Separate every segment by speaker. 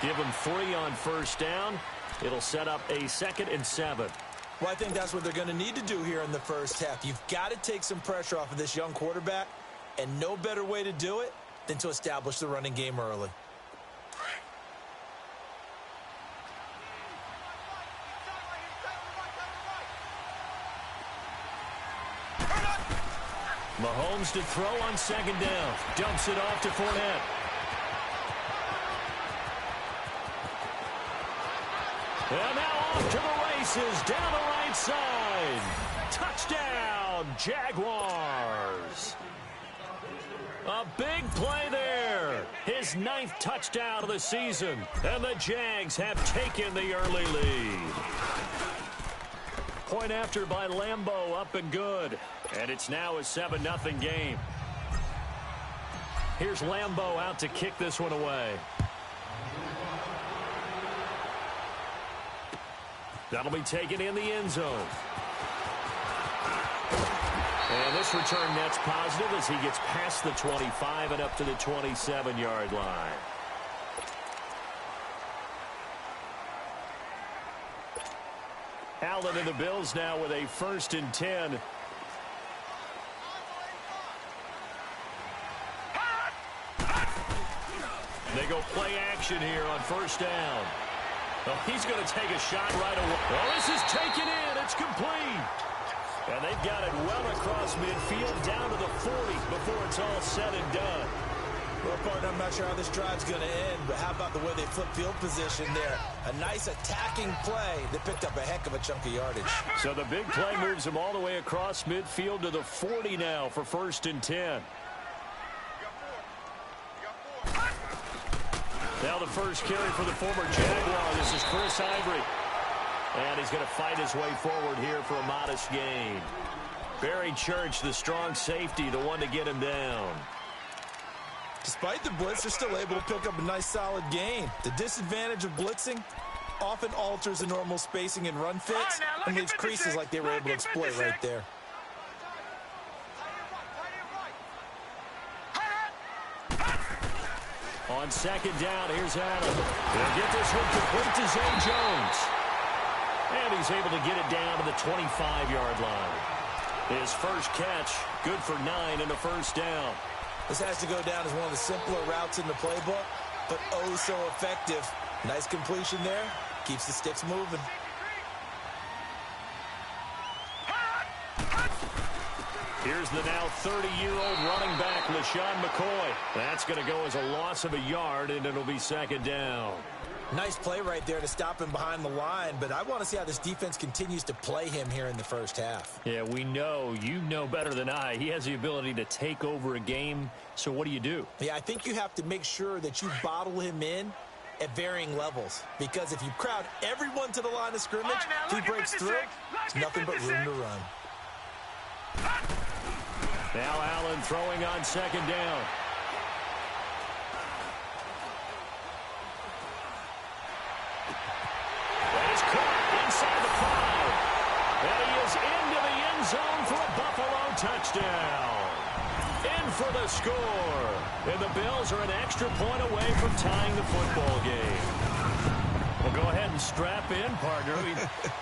Speaker 1: Give him 3 on first down. It'll set up a 2nd and 7.
Speaker 2: Well, I think that's what they're going to need to do here in the first half. You've got to take some pressure off of this young quarterback, and no better way to do it than to establish the running game early.
Speaker 1: Mahomes to throw on 2nd down. Dumps it off to Fournette. And now off to the races down the right side. Touchdown, Jaguars. A big play there. His 9th touchdown of the season. And the Jags have taken the early lead. Point after by Lambeau, up and good. And it's now a 7-0 game. Here's Lambeau out to kick this one away. That'll be taken in the end zone. And this return net's positive as he gets past the 25 and up to the 27-yard line. Allen and the Bills now with a 1st and 10. They go play action here on first down. Oh, he's going to take a shot right away. Well, this is taken in. It's complete. And they've got it well across midfield down to the 40 before it's all said and done.
Speaker 2: Well, partner, I'm not sure how this drive's going to end, but how about the way they flip field position there? A nice attacking play that picked up a heck of a chunk of yardage.
Speaker 1: So the big play moves them all the way across midfield to the 40 now for 1st and 10. Now the first carry for the former Jaguar. This is Chris Ivory. And he's going to fight his way forward here for a modest gain. Barry Church, the strong safety, the one to get him down.
Speaker 2: Despite the blitz, they're still able to pick up a nice solid gain. The disadvantage of blitzing often alters the normal spacing and run fits and leaves creases like they were able to exploit right there.
Speaker 1: On 2nd down, here's Allen. He'll get this one complete to Zay Jones. And he's able to get it down to the 25-yard line. His first catch, good for 9 and a 1st down.
Speaker 2: This has to go down as one of the simpler routes in the playbook, but oh so effective. Nice completion there. Keeps the sticks moving.
Speaker 1: Here's the now 30-year-old running back, LaShawn McCoy. That's going to go as a loss of a yard, and it'll be 2nd down.
Speaker 2: Nice play right there to stop him behind the line, but I want to see how this defense continues to play him here in the first half.
Speaker 1: Yeah, we know. You know better than I. He has the ability to take over a game, so what do?
Speaker 2: Yeah, I think you have to make sure that you bottle him in at varying levels, because if you crowd everyone to the line of scrimmage, if he breaks through, it's nothing but room to run.
Speaker 1: Now Allen throwing on 2nd down. That is caught inside the 5. And he is into the end zone for a Buffalo touchdown. In for the score. And the Bills are an extra point away from tying the football game. Well, go ahead and strap in, partner.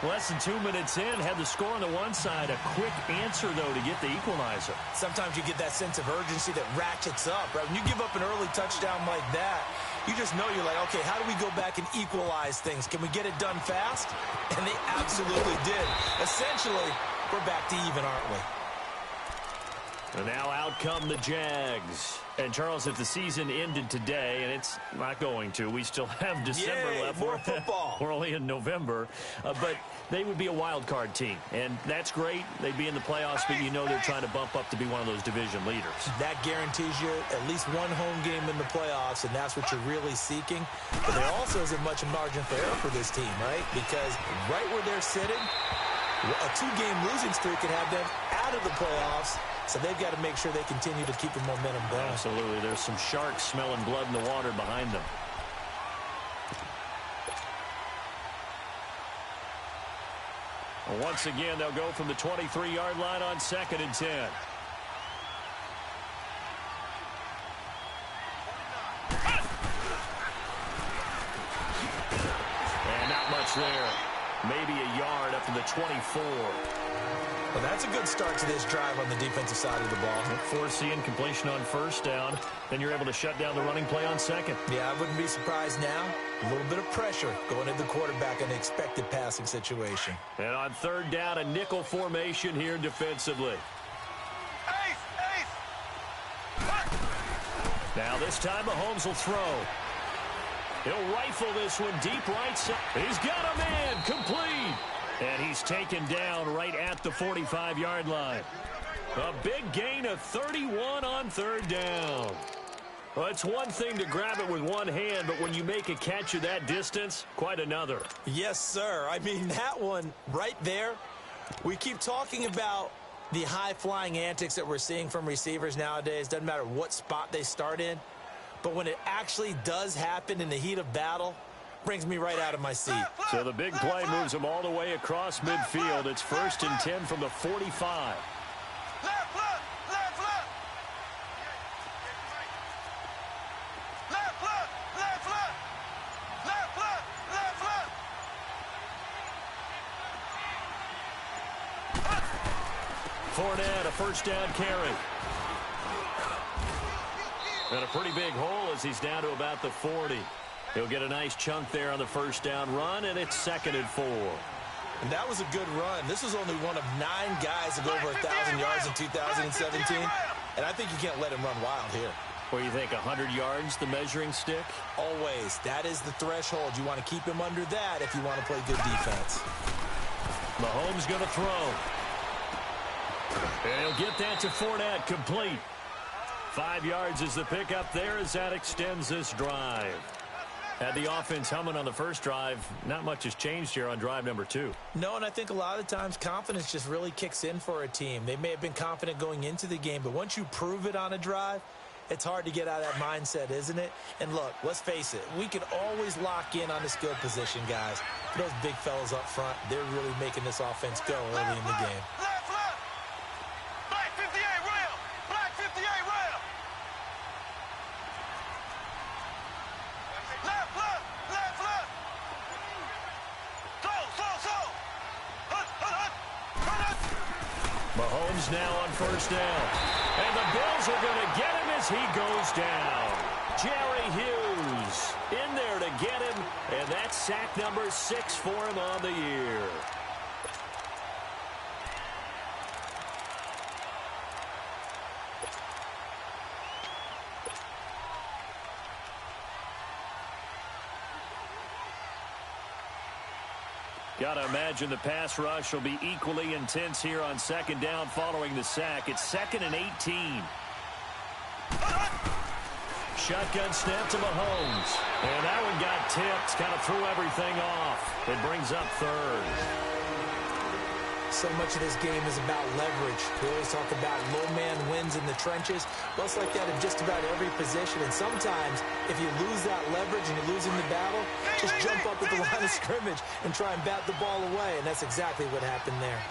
Speaker 1: Less than 2 minutes in, had the score on the one side. A quick answer, though, to get the equalizer.
Speaker 2: Sometimes you get that sense of urgency that ratchets up, right? When you give up an early touchdown like that, you just know you're like, okay, how do we go back and equalize things? Can we get it done fast? And they absolutely did. Essentially, we're back to even, aren't we?
Speaker 1: And now out come the Jags. And, Charles, if the season ended today, and it's not going to, we still have December left.
Speaker 2: More football.
Speaker 1: We're only in November. But they would be a wild card team. And that's great. They'd be in the playoffs, but you know they're trying to bump up to be one of those division leaders.
Speaker 2: That guarantees you at least one home game in the playoffs, and that's what you're really seeking. But there also isn't much margin for error for this team, right? Because right where they're sitting, a 2-game losing streak could have them out of the playoffs. So they've got to make sure they continue to keep the momentum going.
Speaker 1: Absolutely. There's some sharks smelling blood in the water behind them. Well, once again, they'll go from the 23-yard line on 2nd and 10. yards there. Maybe a yard up to the 24.
Speaker 2: Well, that's a good start to this drive on the defensive side of the ball.
Speaker 1: Forcing completion on first down. Then you're able to shut down the running play on second.
Speaker 2: Yeah, I wouldn't be surprised now. A little bit of pressure going into the quarterback in an expected passing situation.
Speaker 1: And on third down, a nickel formation here defensively. Now this time Mahomes will throw. He'll rifle this one deep right side. He's got a man complete. And he's taken down right at the 45-yard line. A big gain of 31 on third down. Well, it's one thing to grab it with one hand, but when you make a catch of that distance, quite another.
Speaker 2: Yes, sir. I mean, that one right there, we keep talking about the high-flying antics that we're seeing from receivers nowadays. Doesn't matter what spot they start in. But when it actually does happen in the heat of battle, brings me right out of my seat.
Speaker 1: So the big play moves him all the way across midfield. It's 1st and 10 from the 45. Fournette, a first down carry. And a pretty big hole as he's down to about the 40. He'll get a nice chunk there on the first down run, and it's 2nd and 4.
Speaker 2: And that was a good run. This was only one of 9 guys to go over 1,000 yards in 2017. And I think you can't let him run wild here.
Speaker 1: What do you think, 100 yards, the measuring stick?
Speaker 2: Always. That is the threshold. You want to keep him under that if you want to play good defense.
Speaker 1: Mahomes going to throw. And he'll get that to Fournette, complete. 5 yards is the pickup there as that extends this drive. Had the offense humming on the first drive. Not much has changed here on drive number 2.
Speaker 2: No, and I think a lot of times confidence just really kicks in for a team. They may have been confident going into the game, but once you prove it on a drive, it's hard to get out of that mindset, isn't it? And look, let's face it, we can always lock in on the skill position, guys. Those big fellas up front, they're really making this offense go early in the game.
Speaker 1: Mahomes now on first down. And the Bills are going to get him as he goes down. Jerry Hughes in there to get him. And that's sack number 6 for him on the year. Got to imagine the pass rush will be equally intense here on second down following the sack. It's 2nd and 18. Shotgun snap to Mahomes. And that one got tipped. Kind of threw everything off. It brings up 3rd.
Speaker 2: So much of this game is about leverage. We always talk about low man wins in the trenches. Well, it's like that in just about every position. And sometimes, if you lose that leverage and you're losing the battle, just jump up at the line of scrimmage and try and bat the ball away. And that's exactly what happened there.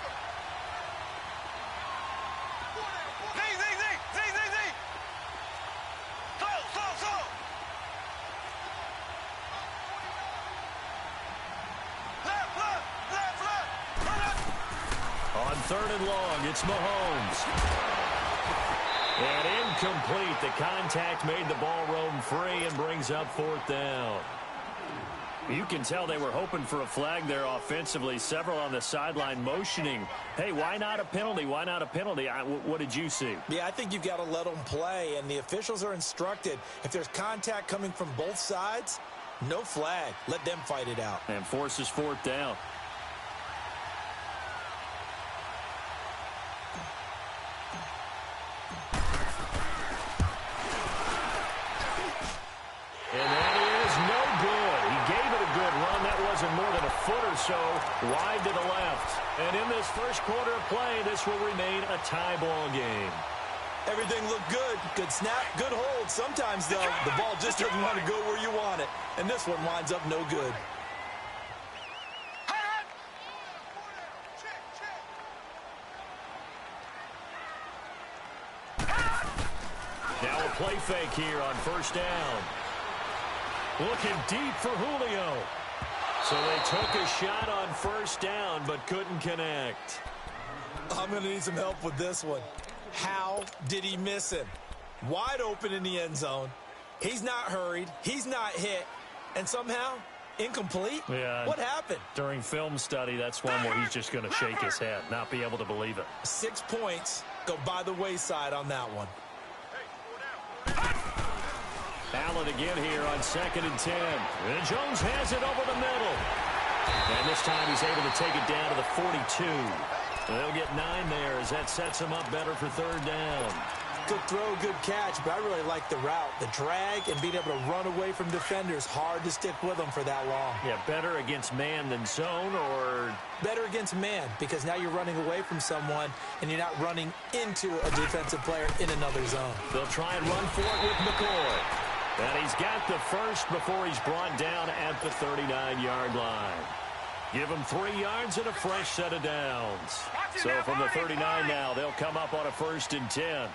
Speaker 1: On 3rd and long, it's Mahomes. And incomplete. The contact made the ball roam free and brings up 4th down. You can tell they were hoping for a flag there offensively. Several on the sideline motioning. Hey, why not a penalty? Why not a penalty? What did you see?
Speaker 2: Yeah, I think you've got to let them play, and the officials are instructed. If there's contact coming from both sides, no flag. Let them fight it out.
Speaker 1: And forces 4th down. And that is no good. He gave it a good run. That wasn't more than a foot or so wide to the left. And in this first quarter of play, this will remain a tie ball game.
Speaker 2: Everything looked good. Good snap, good hold. Sometimes, though, the ball just doesn't want to go where you want it. And this one winds up no good.
Speaker 1: Now a play fake here on first down. Looking deep for Julio. So they took a shot on first down, but couldn't connect.
Speaker 2: I'm going to need some help with this one. How did he miss him? Wide open in the end zone. He's not hurried. He's not hit. And somehow, incomplete?
Speaker 1: Yeah.
Speaker 2: What happened?
Speaker 1: During film study, that's one where he's just going to shake his head, not be able to believe it.
Speaker 2: 6 points go by the wayside on that one.
Speaker 1: Allen again here on 2nd and 10. And Jones has it over the middle. And this time he's able to take it down to the 42. They'll get 9 there as that sets him up better for 3rd down.
Speaker 2: Good throw, good catch, but I really like the route. The drag and being able to run away from defenders, hard to stick with them for that long.
Speaker 1: Yeah, better against man than zone, or?
Speaker 2: Better against man, because now you're running away from someone and you're not running into a defensive player in another zone.
Speaker 1: They'll try and run for it with McCoy. And he's got the first before he's brought down at the 39-yard line. Give him 3 yards and a fresh set of downs. So from the 39 now, they'll come up on a 1st and 10.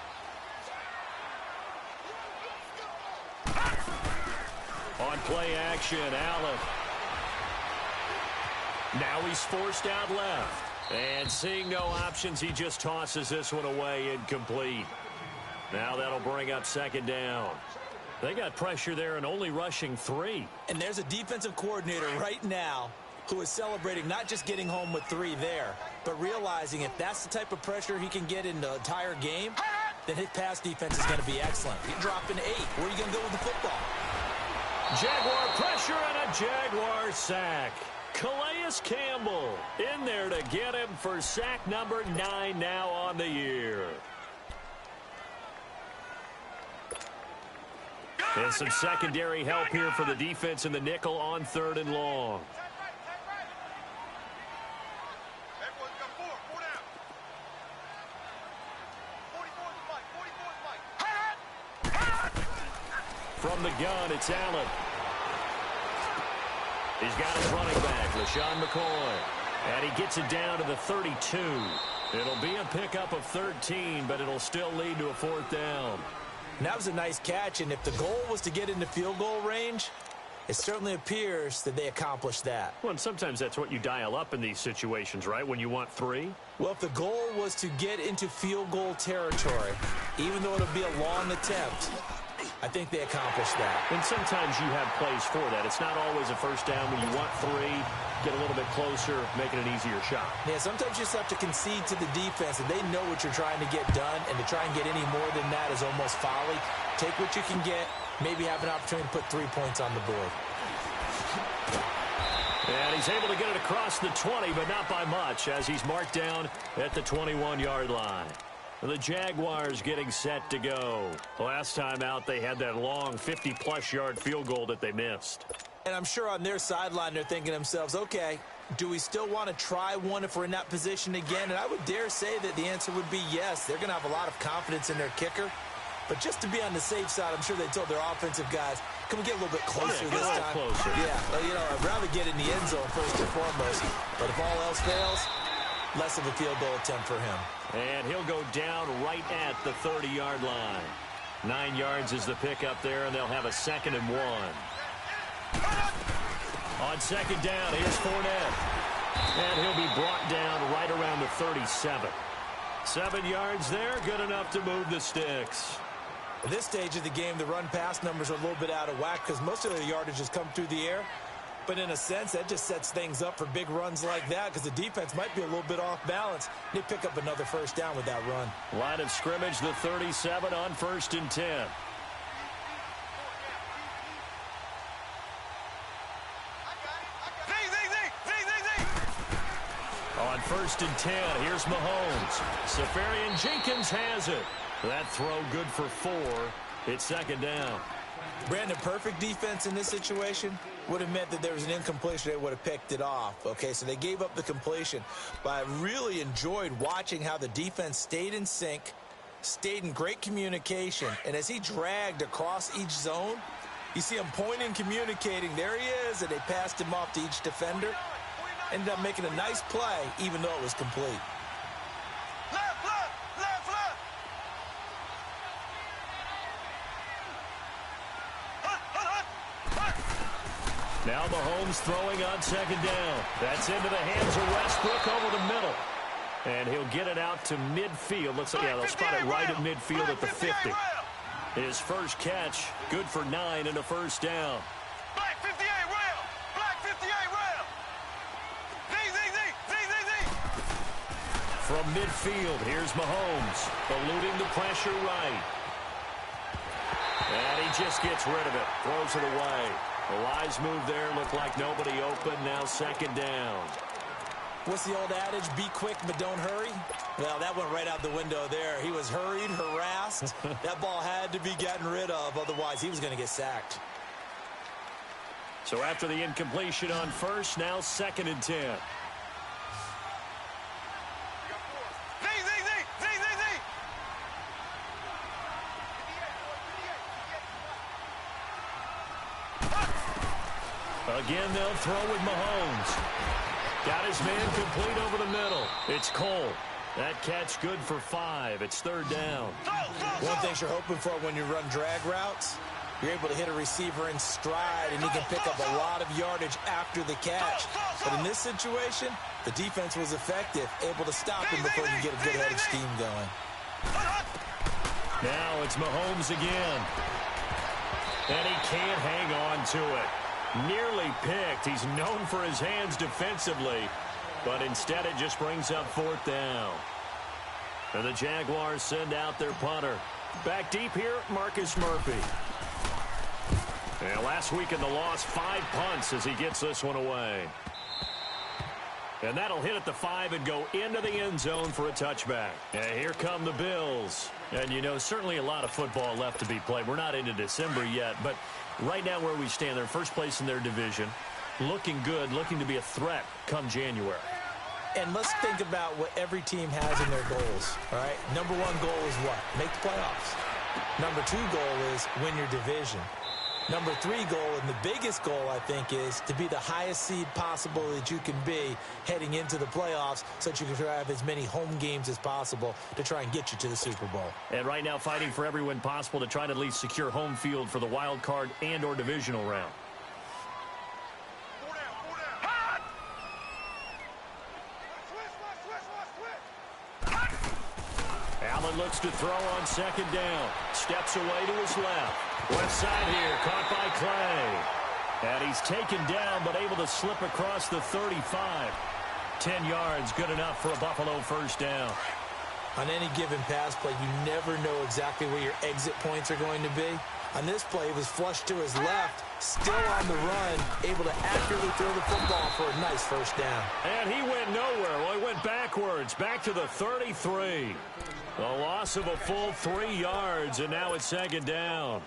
Speaker 1: On play action, Allen. Now he's forced out left. And seeing no options, he just tosses this one away, incomplete. Now that'll bring up 2nd down. They got pressure there and only rushing 3.
Speaker 2: And there's a defensive coordinator right now who is celebrating not just getting home with 3 there, but realizing if that's the type of pressure he can get in the entire game, then his pass defense is going to be excellent. You're dropping 8. Where are you going to go with the football?
Speaker 1: Jaguar pressure and a Jaguar sack. Calais Campbell in there to get him for sack number 9 now on the year. And some secondary help here for the defense in the nickel on 3rd and long. From the gun, it's Allen. He's got his running back, LaShawn McCoy. And he gets it down to the 32. It'll be a pickup of 13, but it'll still lead to a 4th down.
Speaker 2: And that was a nice catch, and if the goal was to get into field goal range, it certainly appears that they accomplished that.
Speaker 1: Well, and sometimes that's what you dial up in these situations, right, when you want 3?
Speaker 2: Well, if the goal was to get into field goal territory, even though it'll be a long attempt, I think they accomplished that.
Speaker 1: And sometimes you have plays for that. It's not always a 1st down when you want 3, get a little bit closer, make it an easier shot.
Speaker 2: Yeah, sometimes you just have to concede to the defense, and they know what you're trying to get done, and to try and get any more than that is almost folly. Take what you can get, maybe have an opportunity to put 3 points on the board.
Speaker 1: And he's able to get it across the 20, but not by much, as he's marked down at the 21-yard line. The Jaguars getting set to go. Last time out, they had that long 50-plus yard field goal that they missed.
Speaker 2: And I'm sure on their sideline, they're thinking to themselves, okay, do we still want to try one if we're in that position again? And I would dare say that the answer would be yes. They're going to have a lot of confidence in their kicker. But just to be on the safe side, I'm sure they told their offensive guys, can we get a little bit closer this time?
Speaker 1: Closer.
Speaker 2: Yeah, well, you know, I'd rather get in the end zone first and foremost. But if all else fails, less of a field goal attempt for him.
Speaker 1: And he'll go down right at the 30-yard line. 9 yards is the pickup there, and they'll have a 2nd and 1. On 2nd down, here's Fournette. And he'll be brought down right around the 37. 7 yards there, good enough to move the sticks.
Speaker 2: At this stage of the game, the run-pass numbers are a little bit out of whack because most of the yardage has come through the air. But in a sense, that just sets things up for big runs like that because the defense might be a little bit off balance. They pick up another 1st down with that run.
Speaker 1: Line of scrimmage, the 37 on 1st and 10. On 1st and 10, here's Mahomes. Safarian Jenkins has it. That throw good for 4. It's 2nd down.
Speaker 2: Brandon, perfect defense in this situation would have meant that there was an incompletion. They would have picked it off. Okay, so they gave up the completion. But I really enjoyed watching how the defense stayed in sync, stayed in great communication. And as he dragged across each zone, you see him pointing, communicating. There he is, and they passed him off to each defender. Ended up making a nice play, even though it was complete.
Speaker 1: Now Mahomes throwing on second down. That's into the hands of Westbrook over the middle. And he'll get it out to midfield. Looks like, yeah, they'll spot it right at midfield at the 50. His first catch, good for 9 and a first down.
Speaker 3: Black 58 rail! Black 58 rail!
Speaker 1: From midfield, here's Mahomes, eluding the pressure right. And he just gets rid of it, throws it away. The wise move there, looked like nobody open, now second down.
Speaker 2: What's the old adage? Be quick, but don't hurry. Well, that went right out the window there. He was hurried, harassed. That ball had to be gotten rid of, otherwise he was going to get sacked.
Speaker 1: So after the incompletion on first, now second and 10. Again, they'll throw with Mahomes. Got his man complete over the middle. It's Cole. That catch good for 5. It's third down.
Speaker 2: One thing you're hoping for when you run drag routes, you're able to hit a receiver in stride, and he can pick up a lot of yardage after the catch. But in this situation, the defense was effective, able to stop him before you get a good-headed scheme going.
Speaker 1: Now it's Mahomes again. And he can't hang on to it. Nearly picked. He's known for his hands defensively, but instead it just brings up fourth down. And the Jaguars send out their punter. Back deep here, Marcus Murphy. And last week in the loss, 5 punts as he gets this one away. And that'll hit at the 5 and go into the end zone for a touchback. And here come the Bills. And, you know, certainly a lot of football left to be played. We're not into December yet, but right now where we stand, they're first place in their division. Looking good, looking to be a threat come January.
Speaker 2: And let's think about what every team has in their goals, all right? Number 1 goal is what? Make the playoffs. Number 2 goal is win your division. Number 3 goal, and the biggest goal, I think, is to be the highest seed possible that you can be heading into the playoffs so that you can have as many home games as possible to try and get you to the Super Bowl.
Speaker 1: And right now fighting for every win possible to try to at least secure home field for the wild card and or divisional round. Allen looks to throw on second down. Steps away to his left. Left side here, caught by Clay. And he's taken down, but able to slip across the 35. 10 yards, good enough for a Buffalo first down.
Speaker 2: On any given pass play, you never know exactly where your exit points are going to be. On this play, he was flushed to his left, still on the run, able to accurately throw the football for a nice first down.
Speaker 1: And he went nowhere. Well, he went backwards, back to the 33. A loss of a full 3 yards, and now it's second down.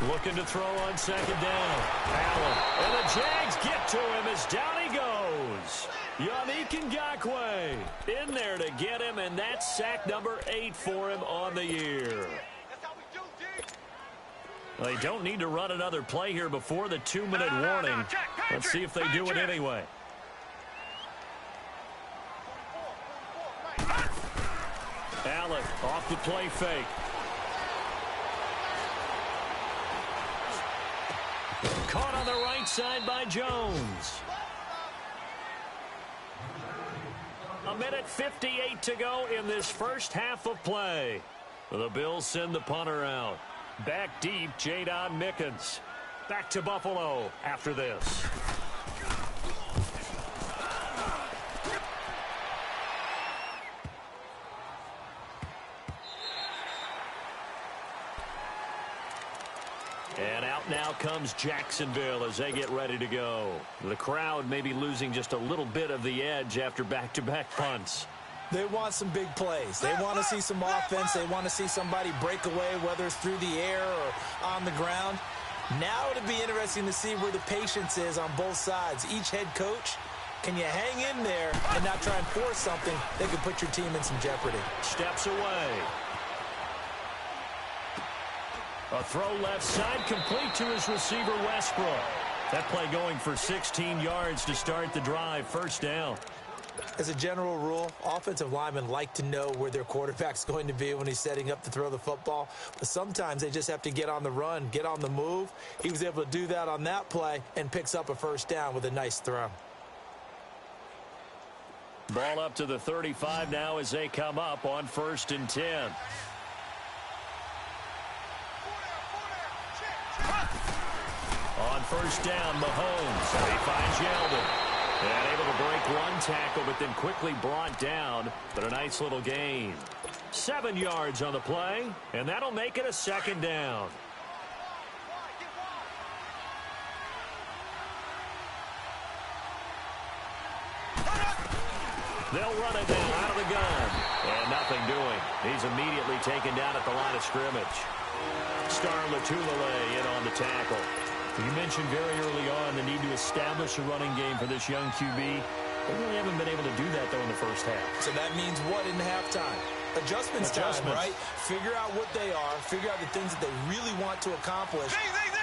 Speaker 1: Looking to throw on second down. Allen. And the Jags get to him as down he goes. Yannick Ngakoue in there to get him, and that's sack number 8 for him on the year. They don't need to run another play here before the 2-minute warning. Let's see if they do it anyway. Allen off the play fake. Caught on the right side by Jones. 1:58 to go in this first half of play. The Bills send the punter out. Back deep, Jadon Mickens. Back to Buffalo after this. And out now comes Jacksonville as they get ready to go. The crowd may be losing just a little bit of the edge after back-to-back punts.
Speaker 2: They want some big plays. They want to see some offense. They want to see somebody break away, whether it's through the air or on the ground. Now it'll be interesting to see where the patience is on both sides. Each head coach, can you hang in there and not try and force something that could put your team in some jeopardy?
Speaker 1: Steps away. A throw left side, complete to his receiver, Westbrook. That play going for 16 yards to start the drive. First down.
Speaker 2: As a general rule, offensive linemen like to know where their quarterback's going to be when he's setting up to throw the football. But sometimes they just have to get on the run, get on the move. He was able to do that on that play and picks up a first down with a nice throw.
Speaker 1: Ball up to the 35 now as they come up on 1st and 10. On first down, Mahomes. He finds Yeldon. And able to break one tackle, but then quickly brought down. But a nice little gain. 7 yards on the play, and that'll make it a 2nd down. They'll run it now out of the gun. And nothing doing. He's immediately taken down at the line of scrimmage. Star Latulele in on the tackle. You mentioned very early on the need to establish a running game for this young QB. They really haven't been able to do that, though, in the first half.
Speaker 2: So that means what in halftime? Adjustments time, right? Figure out what they are, figure out the things that they really want to accomplish,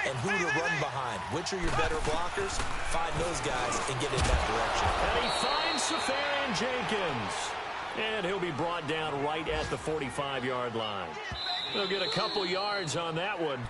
Speaker 2: and who to run behind. Which are your better blockers? Find those guys and get in that direction.
Speaker 1: And he finds Safarian Jenkins. And he'll be brought down right at the 45-yard line. He'll get a couple yards on that one.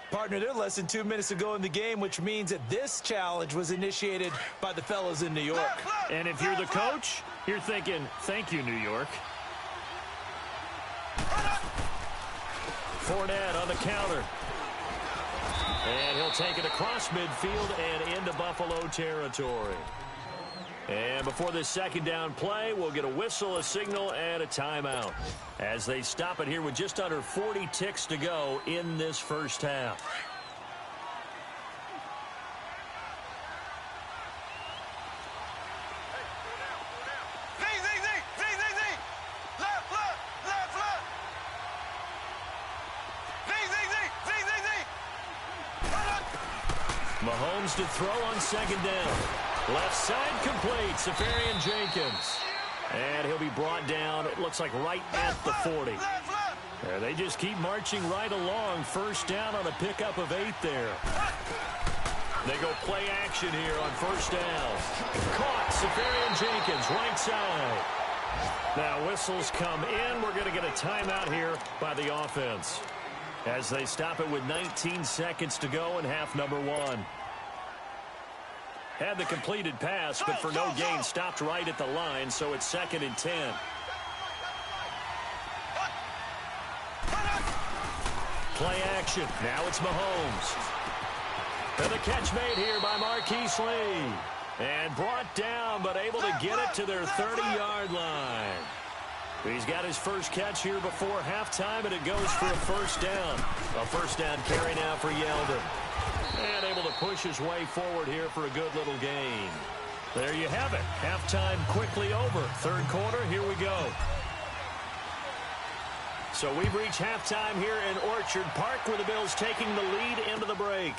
Speaker 2: Partner, they're less than 2 minutes to go in the game, which means that this challenge was initiated by the fellows in New York.
Speaker 1: And if you're the coach, you're thinking, thank you, New York. Fournette on the counter. And he'll take it across midfield and into Buffalo territory. And before this 2nd down play, we'll get a whistle, a signal, and a timeout as they stop it here with just under 40 ticks to go in this first half. Mahomes to throw on 2nd down. Left side complete, Safarian Jenkins. And he'll be brought down, it looks like right at the 40. There, they just keep marching right along. First down on a pickup of 8 there. They go play action here on first down. Caught, Safarian Jenkins, right side. Now whistles come in. We're going to get a timeout here by the offense as they stop it with 19 seconds to go in half number 1. Had the completed pass, but for no gain, stopped right at the line, so it's 2nd and 10. Play action. Now it's Mahomes. And the catch made here by Marquise Lee. And brought down, but able to get it to their 30-yard line. He's got his first catch here before halftime, and it goes for a first down. A first down carry now for Yeldon. And able to push his way forward here for a good little gain. There you have it. Halftime quickly over. 3rd quarter, here we go. So we've reached halftime here in Orchard Park, where the Bills taking the lead into the break.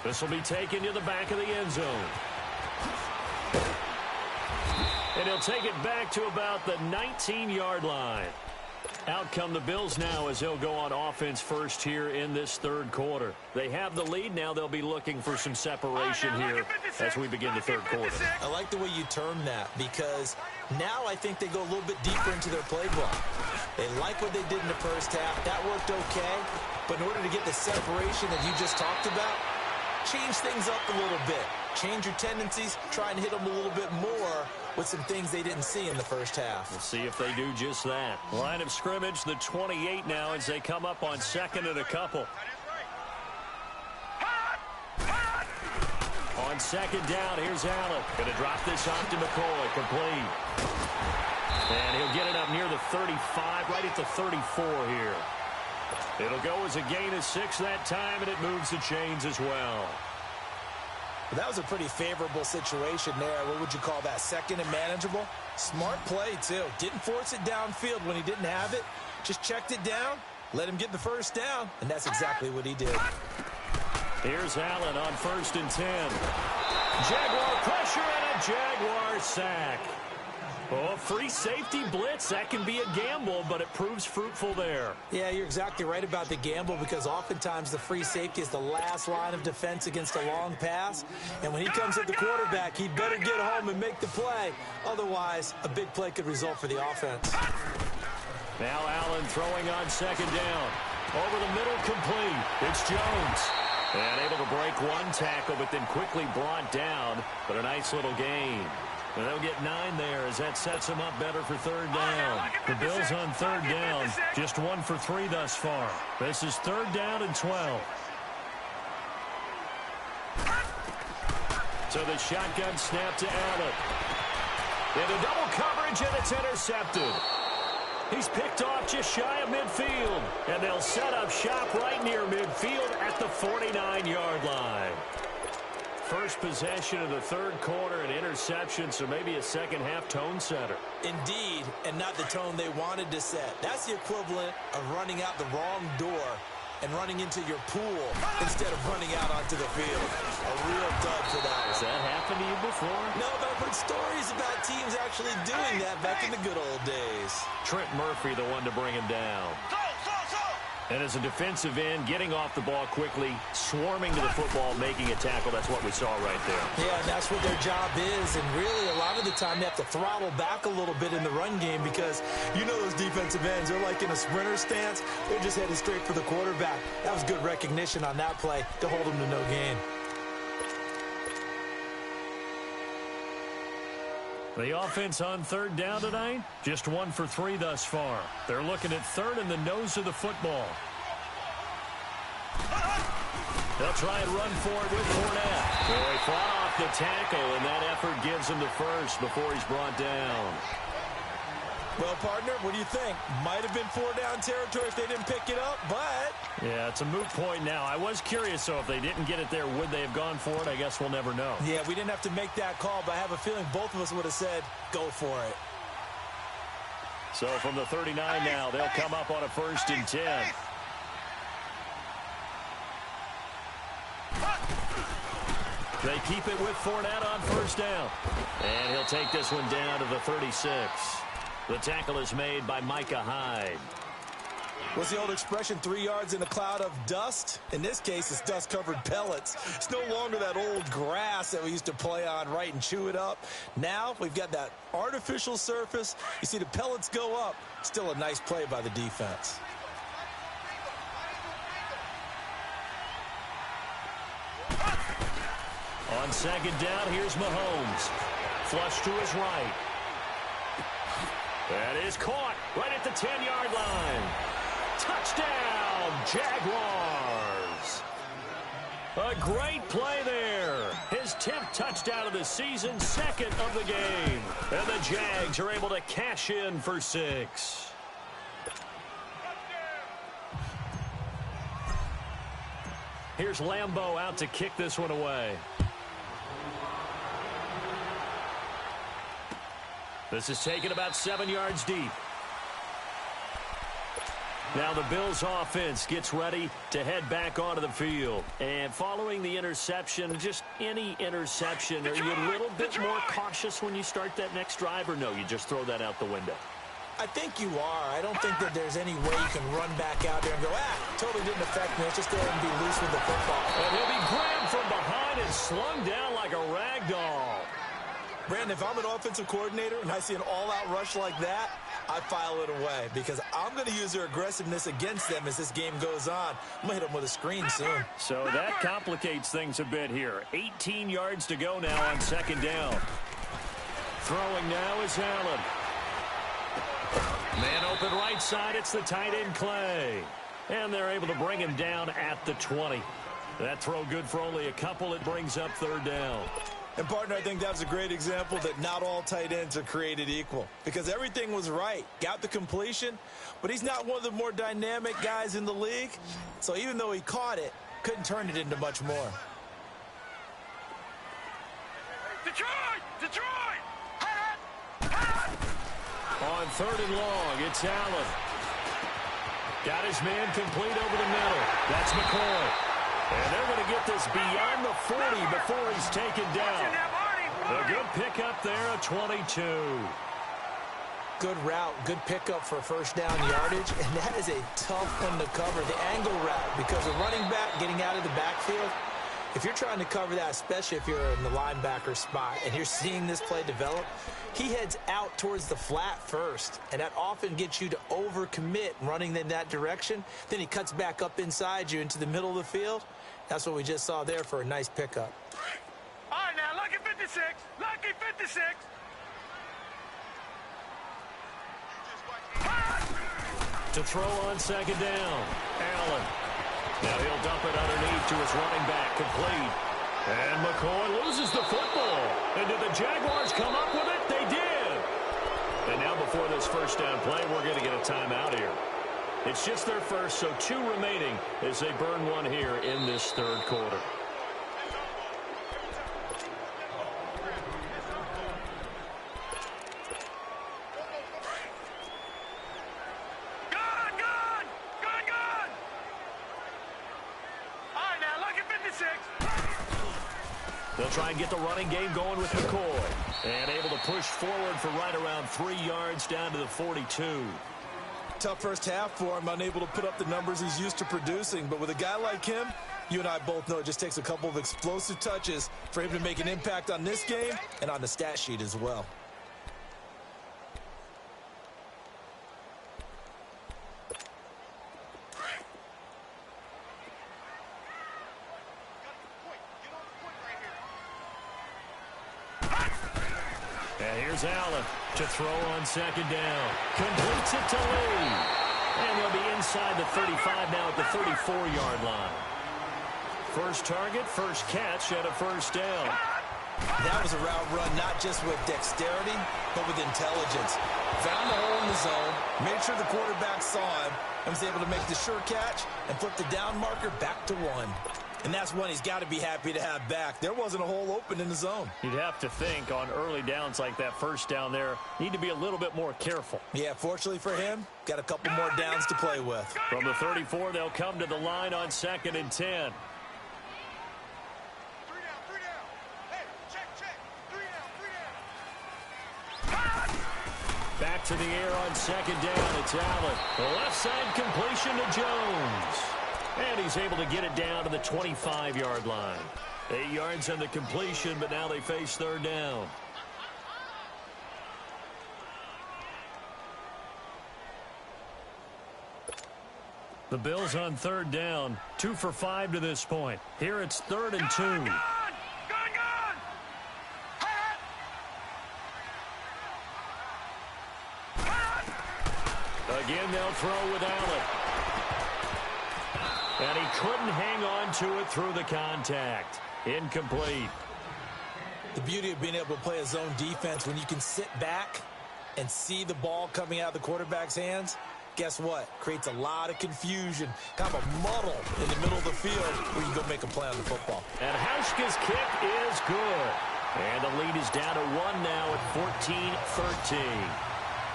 Speaker 1: This will be taken to the back of the end zone. And he'll take it back to about the 19-yard line. Out come the Bills now as they'll go on offense first here in this 3rd quarter. They have the lead. Now they'll be looking for some separation here as we begin the 3rd quarter.
Speaker 2: I like the way you term that, because now I think they go a little bit deeper into their playbook. They like what they did in the first half. That worked okay. But in order to get the separation that you just talked about, change things up a little bit. Change your tendencies. Try and hit them a little bit more with some things they didn't see in the first half.
Speaker 1: We'll see if they do just that. Line of scrimmage, the 28 now as they come up on 2nd and a couple. On 2nd down, here's Allen. Going to drop this off to McCoy. Complete. And he'll get it up near the 35, right at the 34 here. It'll go as a gain of 6 that time, and it moves the chains as well.
Speaker 2: But that was a pretty favorable situation there. What would you call that? 2nd and manageable? Smart play, too. Didn't force it downfield when he didn't have it. Just checked it down, let him get the first down, and that's exactly what he did.
Speaker 1: Here's Allen on 1st and 10. Jaguar pressure and a Jaguar sack. Oh, free safety blitz, that can be a gamble, but it proves fruitful there.
Speaker 2: Yeah, you're exactly right about the gamble because oftentimes the free safety is the last line of defense against a long pass. And when he comes at the quarterback, he'd better get home and make the play. Otherwise, a big play could result for the offense.
Speaker 1: Now Allen throwing on second down. Over the middle, complete. It's Jones. And able to break one tackle, but then quickly brought down. But a nice little gain. And they'll get 9 there as that sets them up better for third down. The Bills on third down, just 1 for 3 thus far. This is third down and 12. So the shotgun snap to Allen. Into double coverage, and it's intercepted. He's picked off just shy of midfield. And they'll set up shop right near midfield at the 49-yard line. First possession of the third quarter, an interception, so maybe a second-half tone setter.
Speaker 2: Indeed, and not the tone they wanted to set. That's the equivalent of running out the wrong door and running into your pool instead of running out onto the field. A real dud for that one.
Speaker 1: Has that happened to you before?
Speaker 2: No, but I've heard stories about teams actually doing that back in the good old days.
Speaker 1: Trent Murphy, the one to bring him down. And as a defensive end, getting off the ball quickly, swarming to the football, making a tackle, that's what we saw right there.
Speaker 2: Yeah, and that's what their job is. And really, a lot of the time, they have to throttle back a little bit in the run game because you know those defensive ends, they're like in a sprinter stance. They're just headed straight for the quarterback. That was good recognition on that play to hold them to no gain.
Speaker 1: The offense on third down tonight, just 1 for 3 thus far. They're looking at third in the nose of the football. They'll try and run for it with Fournette. Boy, fought off the tackle, and that effort gives him the first before he's brought down.
Speaker 2: Well, partner, what do you think? Might have been 4-down territory if they didn't pick it up, but...
Speaker 1: Yeah, it's a moot point now. I was curious, so if they didn't get it there, would they have gone for it? I guess we'll never know.
Speaker 2: Yeah, we didn't have to make that call, but I have a feeling both of us would have said, go for it.
Speaker 1: So from the 39 now, they'll come up on a 1st and 10. They keep it with Fournette on 1st down. And he'll take this one down to the 36. The tackle is made by Micah Hyde.
Speaker 2: What's the old expression, 3 yards in a cloud of dust? In this case, it's dust-covered pellets. It's no longer that old grass that we used to play on, right, and chew it up. Now we've got that artificial surface. You see the pellets go up. Still a nice play by the defense.
Speaker 1: On 2nd down, here's Mahomes. Flush to his right. That is caught right at the 10-yard line. Touchdown, Jaguars. A great play there. His 10th touchdown of the season, 2nd of the game. And the Jags are able to cash in for 6. Here's Lambeau out to kick this one away. This is taken about 7 yards deep. Now the Bills offense gets ready to head back onto the field. And following the interception, just any interception, are you a little bit more cautious when you start that next drive, or no, you just throw that out the window?
Speaker 2: I think you are. I don't think that there's any way you can run back out there and go, totally didn't affect me. Let's just go ahead and be loose with the football.
Speaker 1: And he'll be grabbed from behind and slung down like a rag doll.
Speaker 2: Brandon, if I'm an offensive coordinator and I see an all-out rush like that, I file it away because I'm going to use their aggressiveness against them as this game goes on. I'm going to hit them with a screen soon.
Speaker 1: So that complicates things a bit here. 18 yards to go now on 2nd down. Throwing now is Allen. Man open right side, it's the tight end Clay. And they're able to bring him down at the 20. That throw good for only a couple. It brings up 3rd down.
Speaker 2: And, partner, I think that was a great example that not all tight ends are created equal because everything was right. Got the completion, but he's not one of the more dynamic guys in the league. So even though he caught it, couldn't turn it into much more.
Speaker 3: Detroit! Detroit!
Speaker 1: On 3rd and long, it's Allen. Got his man complete over the middle. That's McCoy. And they're going to get this beyond the 40 before he's taken down. A good pickup there, a 22.
Speaker 2: Good route, good pickup for first down yardage, and that is a tough one to cover, the angle route, because a running back getting out of the backfield, if you're trying to cover that, especially if you're in the linebacker spot and you're seeing this play develop, he heads out towards the flat first, and that often gets you to overcommit running in that direction. Then he cuts back up inside you into the middle of the field. That's what we just saw there for a nice pickup.
Speaker 3: All right, now, lucky 56. Lucky 56.
Speaker 1: To throw on second down, Allen. Now he'll dump it underneath to his running back, complete. And McCoy loses the football. And did the Jaguars come up with it? They did. And now before this first down play, we're going to get a timeout here. It's just their first, so 2 remaining as they burn one here in this third quarter. They'll try and get the running game going with McCoy. And able to push forward for right around 3 yards down to the 42.
Speaker 2: Tough first half for him, unable to put up the numbers he's used to producing. But with a guy like him, you and I both know it just takes a couple of explosive touches for him to make an impact on this game and on the stat sheet as well.
Speaker 1: Allen to throw on second down. Completes it to Lee. And they'll be inside the 35 now at the 34-yard line. First target, first catch, and a first down.
Speaker 2: That was a route run not just with dexterity, but with intelligence. Found the hole in the zone, made sure the quarterback saw him, and was able to make the sure catch and flip the down marker back to 1. And that's one he's got to be happy to have back. There wasn't a hole open in the zone.
Speaker 1: You'd have to think on early downs like that first down there, need to be a little bit more careful.
Speaker 2: Yeah, fortunately for him, got a couple more downs to play with.
Speaker 1: From the 34, they'll come to the line on 2nd and 10.
Speaker 3: 3 down, 3 down. Hey, check. 3 down, 3 down.
Speaker 1: Back to the air on second down. It's Allen. The left side completion to Jones. And he's able to get it down to the 25-yard line. 8 yards on the completion, but now they face third down. The Bills on third down, 2 for 5 to this point. Here it's 3rd and 2.
Speaker 3: Gone!
Speaker 1: Again, they'll throw with Allen. And he couldn't hang on to it through the contact. Incomplete.
Speaker 2: The beauty of being able to play a zone defense when you can sit back and see the ball coming out of the quarterback's hands, guess what? Creates a lot of confusion, kind of a muddle in the middle of the field where you go make a play on the football.
Speaker 1: And Hauschka's kick is good. And the lead is down to 1 now at 14-13.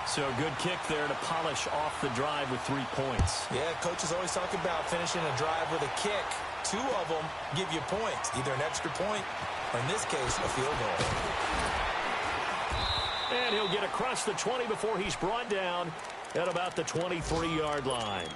Speaker 1: So a good kick there to polish off the drive with 3 points.
Speaker 2: Yeah, coaches always talk about finishing a drive with a kick. 2 of them give you points, either an extra point or, in this case, a field goal.
Speaker 1: And he'll get across the 20 before he's brought down at about the 23-yard line.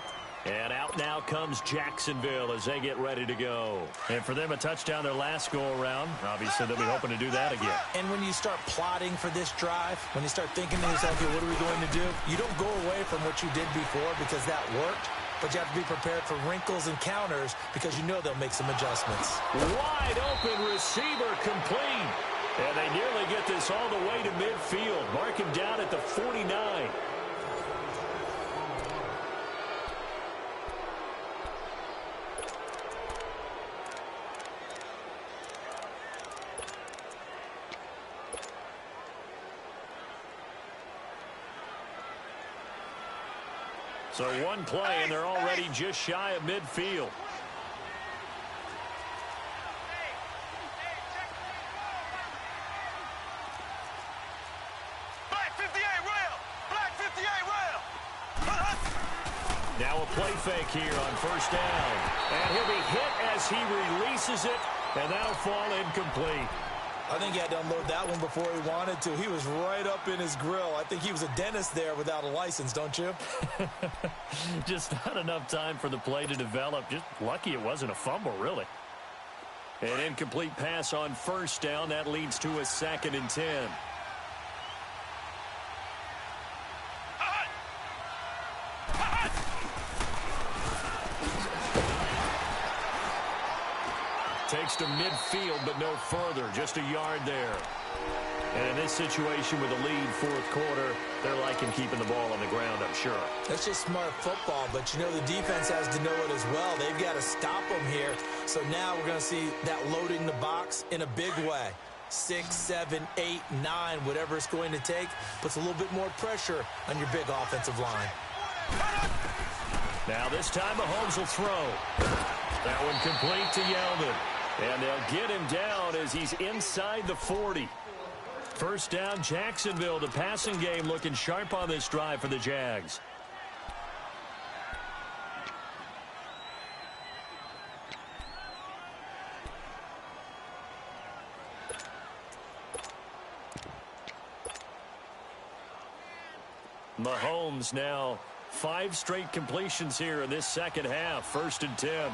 Speaker 1: And out now comes Jacksonville as they get ready to go. And for them, a touchdown their last go-around. Obviously, they'll be hoping to do that again.
Speaker 2: And when you start plotting for this drive, when you start thinking to yourself, okay, what are we going to do? You don't go away from what you did before because that worked, but you have to be prepared for wrinkles and counters because you know they'll make some adjustments.
Speaker 1: Wide open receiver complete. And they nearly get this all the way to midfield. Mark him down at the 49. So one play, and they're already just shy of midfield.
Speaker 3: Black 58 rail! Black 58 rail!
Speaker 1: Now a play fake here on first down. And he'll be hit as he releases it, and that'll fall incomplete.
Speaker 2: I think he had to unload that one before he wanted to. He was right up in his grill. I think he was a dentist there without a license, don't you?
Speaker 1: Just not enough time for the play to develop. Just lucky it wasn't a fumble, really. An incomplete pass on first down. That leads to a 2nd and 10. Takes to midfield, but no further. Just a yard there. And in this situation with a lead, fourth quarter, they're liking keeping the ball on the ground, I'm sure.
Speaker 2: That's just smart football, but, you know, the defense has to know it as well. They've got to stop them here. So now we're going to see that loading the box in a big way. 6, 7, 8, 9, whatever it's going to take, puts a little bit more pressure on your big offensive line.
Speaker 1: Now this time Mahomes will throw. That one complete to Yeldon. And they'll get him down as he's inside the 40. First down, Jacksonville. The passing game looking sharp on this drive for the Jags. Mahomes now 5 straight completions here in this second half. 1st and 10.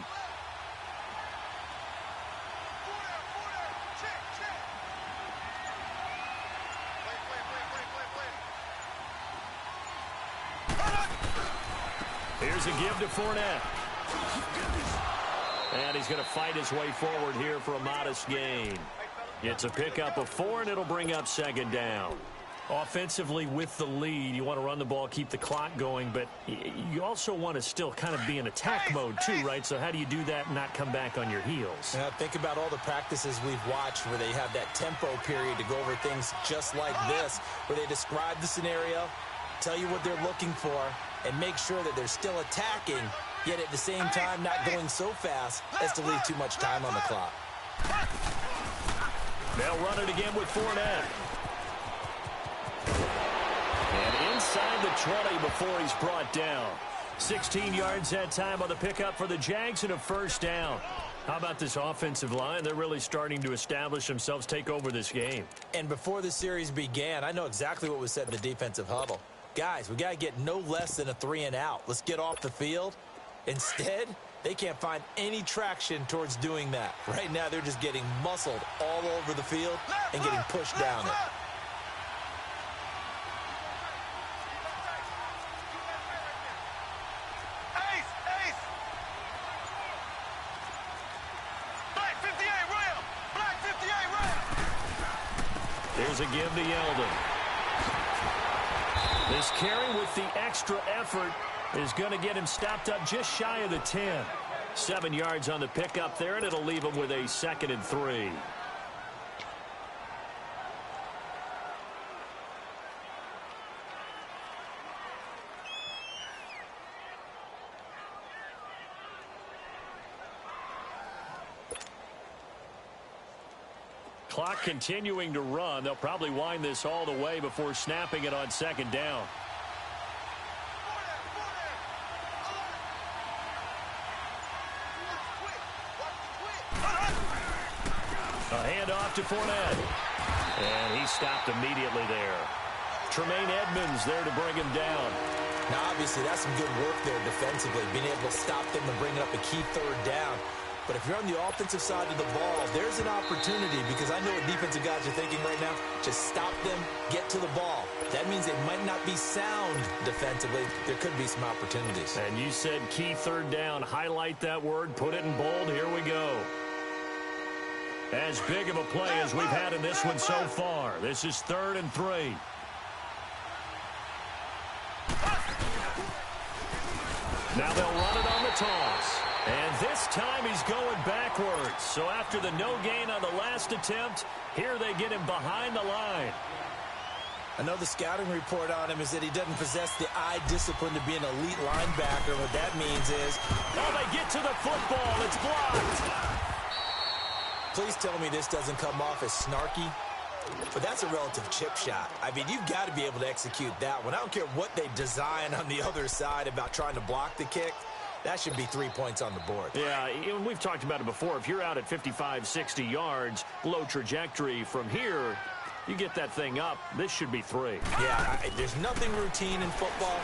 Speaker 1: Here's a give to Fournette. And he's going to fight his way forward here for a modest gain. It's a pickup of 4, and it'll bring up 2nd down. Offensively with the lead, you want to run the ball, keep the clock going, but you also want to still kind of be in attack mode too, right? So how do you do that and not come back on your heels?
Speaker 2: Now, think about all the practices we've watched where they have that tempo period to go over things just like this, where they describe the scenario, tell you what they're looking for, and make sure that they're still attacking, yet at the same time not going so fast as to leave too much time on the clock.
Speaker 1: They'll run it again with Fournette. And inside the 20 before he's brought down. 16 yards that time on the pickup for the Jags and a first down. How about this offensive line? They're really starting to establish themselves, take over this game.
Speaker 2: And before the series began, I know exactly what was said in the defensive huddle. Guys, we got to get no less than a 3 and out. Let's get off the field. Instead, they can't find any traction towards doing that. Right now, they're just getting muscled all over the field and getting pushed down it.
Speaker 1: Here's a give to Yeldon. This carry with the extra effort is going to get him stopped up just shy of the 10. 7 yards on the pickup there, and it'll leave him with a 2nd and 3. Clock continuing to run. They'll probably wind this all the way before snapping it on 2nd down. A handoff to Fournette. And he stopped immediately there. Tremaine Edmonds there to bring him down.
Speaker 2: Now, obviously, that's some good work there defensively, being able to stop them and bring up a key 3rd down. But if you're on the offensive side of the ball, there's an opportunity, because I know what defensive guys are thinking right now. Just stop them, get to the ball. That means they might not be sound defensively. There could be some opportunities.
Speaker 1: And you said key 3rd down. Highlight that word, put it in bold. Here we go. As big of a play as we've had in this one so far. This is 3rd and 3. Now they'll run it on the toss. And this time he's going backwards. So after the no gain on the last attempt, here they get him behind the line.
Speaker 2: I know the scouting report on him is that he doesn't possess the eye discipline to be an elite linebacker. What that means is...
Speaker 1: Oh, they get to the football. It's blocked.
Speaker 2: Please tell me this doesn't come off as snarky. But that's a relative chip shot. I mean, you've got to be able to execute that one. I don't care what they design on the other side about trying to block the kick. That should be 3 points on the board.
Speaker 1: Yeah, and we've talked about it before. If you're out at 55, 60 yards, low trajectory from here, you get that thing up, this should be 3.
Speaker 2: Yeah, there's nothing routine in football,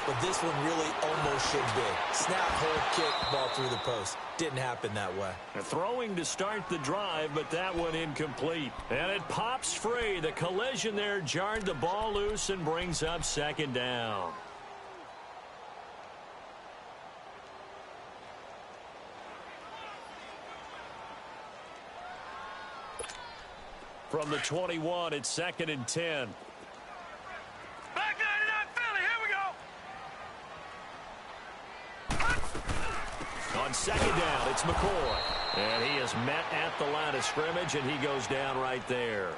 Speaker 2: but this one really almost should be. Snap, hold, kick, ball through the post. Didn't happen that way.
Speaker 1: Throwing to start the drive, but that one incomplete. And it pops free. The collision there jarred the ball loose and brings up 2nd down. From the 21, it's 2nd and 10.
Speaker 3: Back 99 Philly, here we go.
Speaker 1: On 2nd down, it's McCoy. And he is met at the line of scrimmage, and he goes down right there.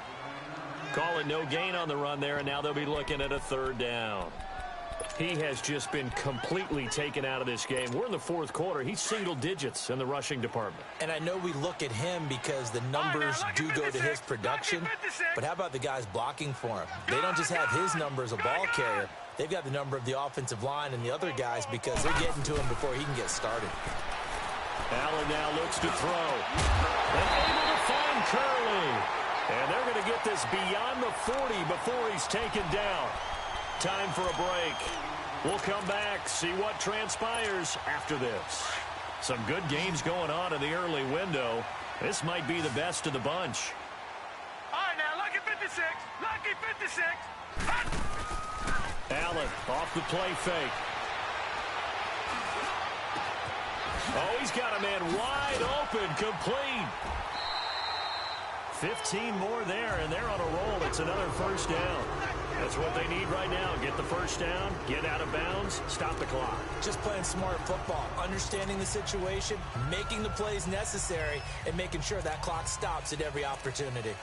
Speaker 1: Calling no gain on the run there, and now they'll be looking at a 3rd down. He has just been completely taken out of this game. We're in the 4th quarter. He's single digits in the rushing department.
Speaker 2: And I know we look at him because the numbers do go to his production, but how about the guys blocking for him? They don't just have his number as a ball carrier. They've got the number of the offensive line and the other guys because they're getting to him before he can get started.
Speaker 1: Allen now looks to throw. And able to find Curley. And they're going to get this beyond the 40 before he's taken down. Time for a break. We'll come back, see what transpires after this. Some good games going on in the early window. This might be the best of the bunch.
Speaker 3: All right, now, lucky 56. Lucky 56.
Speaker 1: Allen off the play fake. Oh, he's got a man wide open, complete. 15 more there, and they're on a roll. It's another 1st down. That's what they need right now. Get the 1st down, get out of bounds, stop the clock.
Speaker 2: Just playing smart football, understanding the situation, making the plays necessary, and making sure that clock stops at every opportunity.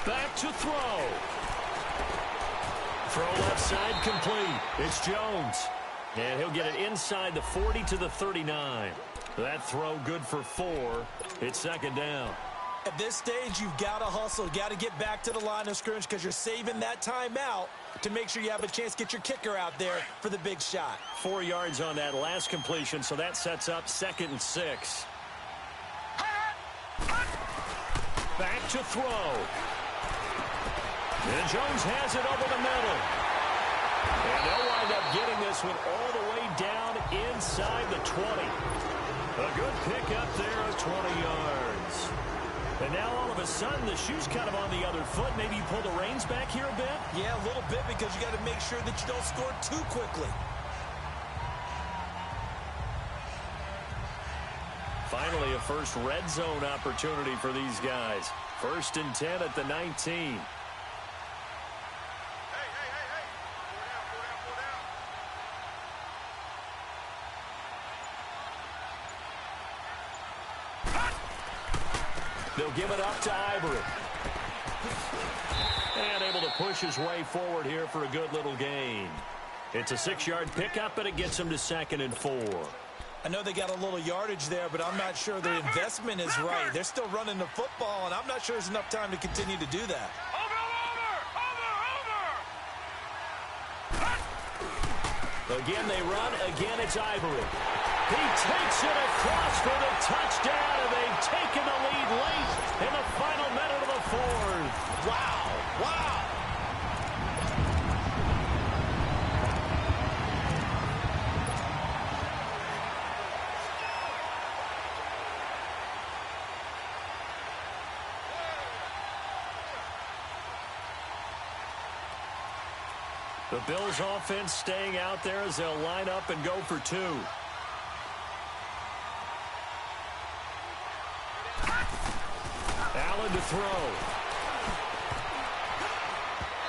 Speaker 1: Back to throw. Throw left side complete. It's Jones. And he'll get it inside the 40 to the 39. That throw good for 4. It's 2nd down.
Speaker 2: At this stage, you've got to hustle. You've got to get back to the line of scrimmage because you're saving that timeout to make sure you have a chance to get your kicker out there for the big shot.
Speaker 1: 4 yards on that last completion, so that sets up 2nd and 6. Back to throw. And Jones has it over the middle. And they'll wind up getting this one all the way down inside the 20. A good pick up there of 20 yards. And now all of a sudden the shoe's kind of on the other foot. Maybe you pull the reins back here a bit?
Speaker 2: Yeah, a little bit because you got to make sure that you don't score too quickly.
Speaker 1: Finally, a first red zone opportunity for these guys. 1st and 10 at the 19. They'll give it up to Ivory. And able to push his way forward here for a good little gain. It's a 6-yard pickup, and it gets him to 2nd and 4.
Speaker 2: I know they got a little yardage there, but I'm not sure their investment is right. They're still running the football, and I'm not sure there's enough time to continue to do that.
Speaker 1: Again, they run. Again, it's Ivory. He takes it across for the touchdown, and they've taken the lead late in the final minute of the 4th.
Speaker 2: Wow. Wow.
Speaker 1: The Bills offense staying out there as they'll line up and go for 2. Allen to throw.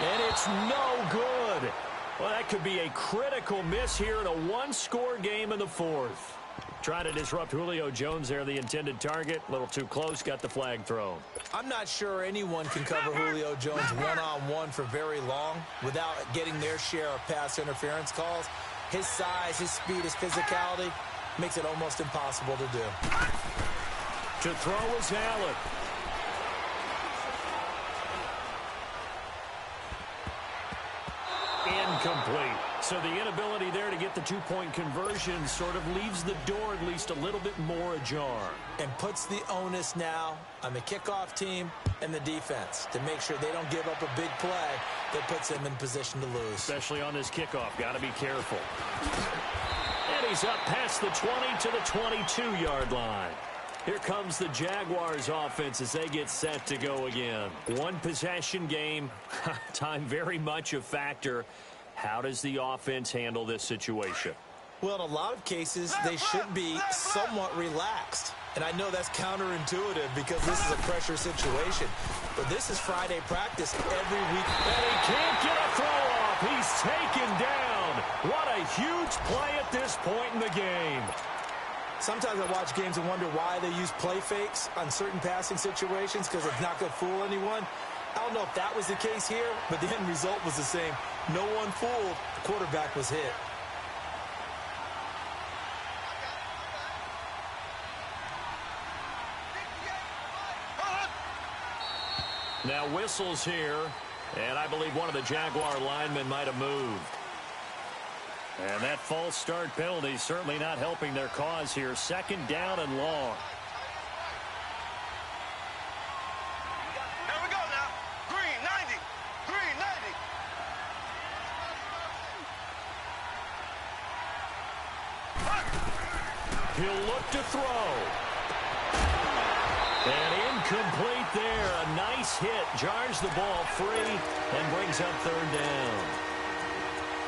Speaker 1: And it's no good. Well, that could be a critical miss here in a 1-score game in the 4th. Trying to disrupt Julio Jones there, the intended target. A little too close, got the flag thrown.
Speaker 2: I'm not sure anyone can cover Julio Jones one-on-one for very long without getting their share of pass interference calls. His size, his speed, his physicality makes it almost impossible to do.
Speaker 1: To throw is Allen. Incomplete. So the inability there to get the two-point conversion sort of leaves the door at least a little bit more ajar.
Speaker 2: And puts the onus now on the kickoff team and the defense to make sure they don't give up a big play that puts them in position to lose.
Speaker 1: Especially on this kickoff. Got to be careful. And he's up past the 20 to the 22-yard line. Here comes the Jaguars offense as they get set to go again. One possession game. Time very much a factor. How does the offense handle this situation?
Speaker 2: Well, in a lot of cases, they should be somewhat relaxed. And I know that's counterintuitive because this is a pressure situation. But this is Friday practice every week.
Speaker 1: And he can't get a throw off. He's taken down. What a huge play at this point in the game.
Speaker 2: Sometimes I watch games and wonder why they use play fakes on certain passing situations because it's not going to fool anyone. I don't know if that was the case here, but the end result was the same. No one fooled. The quarterback was hit.
Speaker 1: Now whistles here, and I believe one of the Jaguar linemen might have moved. And that false start penalty certainly not helping their cause here. Second down and long.
Speaker 3: Here we go now. Green, 90. Green, 90.
Speaker 1: He'll look to throw. And incomplete there. A nice hit. Jars the ball free and brings up third down.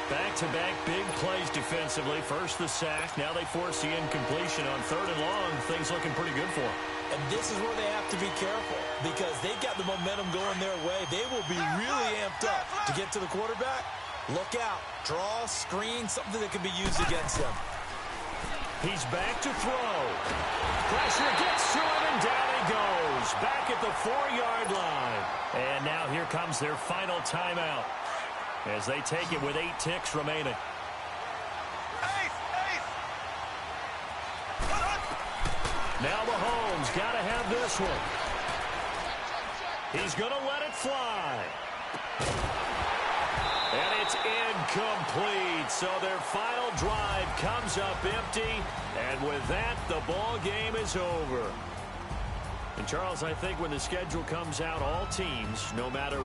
Speaker 1: Back-to-back big plays defensively. First the sack. Now they force the incompletion on third and long. Things looking pretty good for them.
Speaker 2: And this is where they have to be careful because they've got the momentum going their way. They will be really amped up to get to the quarterback. Look out. Draw, screen, something that can be used against them.
Speaker 1: He's back to throw. Pressure gets to him, and down he goes. Back at the 4-yard line. And now here comes their final timeout as they take it with 8 ticks remaining. Now Mahomes got to have this one. He's going to let it fly. And it's incomplete. So their final drive comes up empty. And with that, the ball game is over. And, Charles, I think when the schedule comes out, all teams, no matter